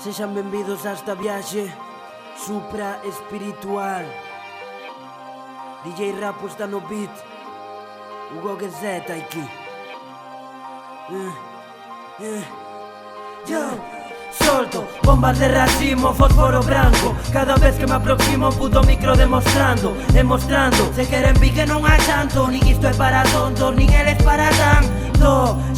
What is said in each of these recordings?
Sexan benvidos a esta viaxe supra espiritual. DJ Rapo está no beat, Hugo Gezeta aquí. Yo solto bombas de racimo, fósforo branco cada vez que me aproximo un puto micro demostrando se queren vi que non hai tanto, nin isto é para tontos, nin eles para tanto.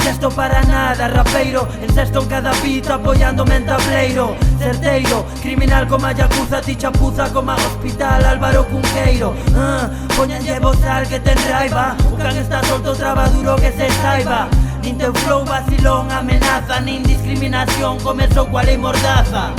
Xesto para nada, rapeiro, encesto en cada beat apoiándome en tableiro. Certeiro, criminal como a Yakuza, ti chapuza como a hospital Álvaro Cunqueiro. Poñanlle bozal que ten raiva, o can está solto, traba duro que se saiba. Nin teu flow vacilón amenaza, nin discriminación comezou coa lei mordaza.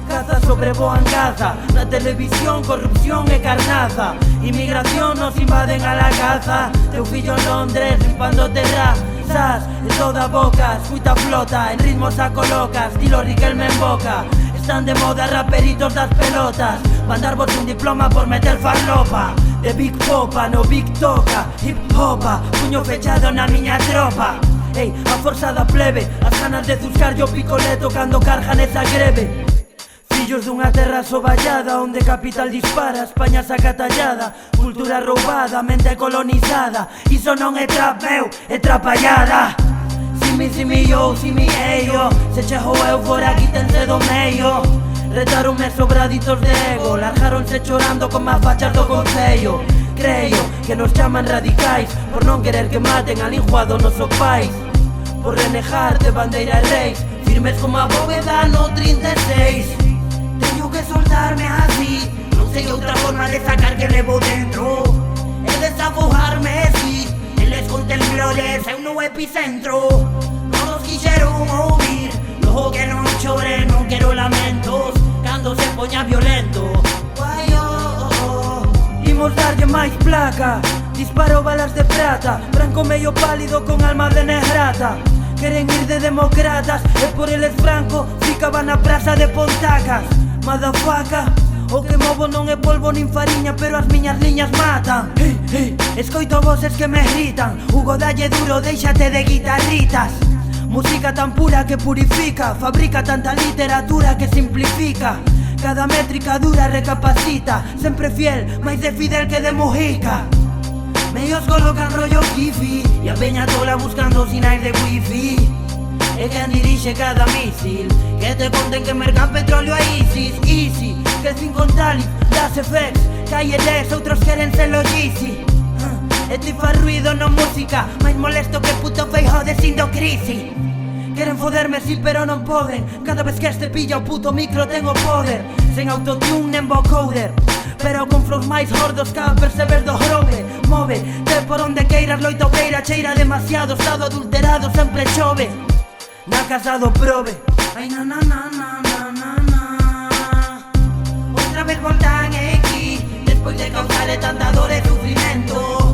Caza sobrevoan Gaza, na televisión corrupción e carnaza. Inmigración nos invaden a la caza, teu fillo en Londres rimpando terrazas. En toda boca, escuita flota, en ritmo sa coloca, estilo Riquelme en boca. Están de moda raperitos das pelotas, mandarvos un diploma por meter farlopa. De Big Popa, no Big Toca, hip hopa, puño fechado na miña tropa. Ey, a forza da plebe, as ganas de zuscar yo picoleto cando cargan esa greve. Fillos dunha terra soballada, onde capital dispara, España saca tallada. Cultura roubada, mente colonizada, iso non é trap meu, é trapallada. Simi yo, simi ello, se chejo eu fora aquí tense do meio. Retaronme sobraditos de ego, largaronse chorando con más fachas do concello. Creo que nos chaman radicais por non querer que maten al hijo do noso país, por renejar de bandeira e reis, firmes como a bóveda no 36. Teño que soltarme así, non sei outra forma de sacar que levo dentro, e desafogarme si eles con temblores eu no epicentro. Non nos quixeron ouvir, logo que non chore, non quero lamentos cando se poña violento. Imos darlle máis placa, disparo balas de prata, branco medio pálido con alma de negrata. Queren ir de demócratas e por eles franco ficaban na praza de Pontacas. Madafaca, o que movo non é polvo nin fariña, pero as miñas liñas matan. Escoito voces que me gritan, Hugo dalle duro, déixate de guitarritas. Música tan pura que purifica, fabrica tanta literatura que simplifica. Cada métrica dura recapacita, sempre fiel, máis de Fidel que de Mujica. Medios colocan rollo kifi, e a peña tola buscando sinais de wifi. E quen dirixe cada misil, que te conten que mercan petróleo a ISIS. Easy, que sin contar das effects, calle 10, outros queren ser Yeezy. E ti fa ruido no música, máis molesto que puto Feijóo de Sindocrisi. Queren foderme si pero non poden, cada vez que este pilla o puto micro ten o poder. Sen autotune nen vocoder, pero con flows máis gordos que a perceber do grove. Move, te por onde queiras, loita opeira, cheira demasiado, estado adulterado sempre chove. Na casa do prove, ai na na na na na na na. Outra vez voltan aquí, despois de causarle tanta dor e sufrimento.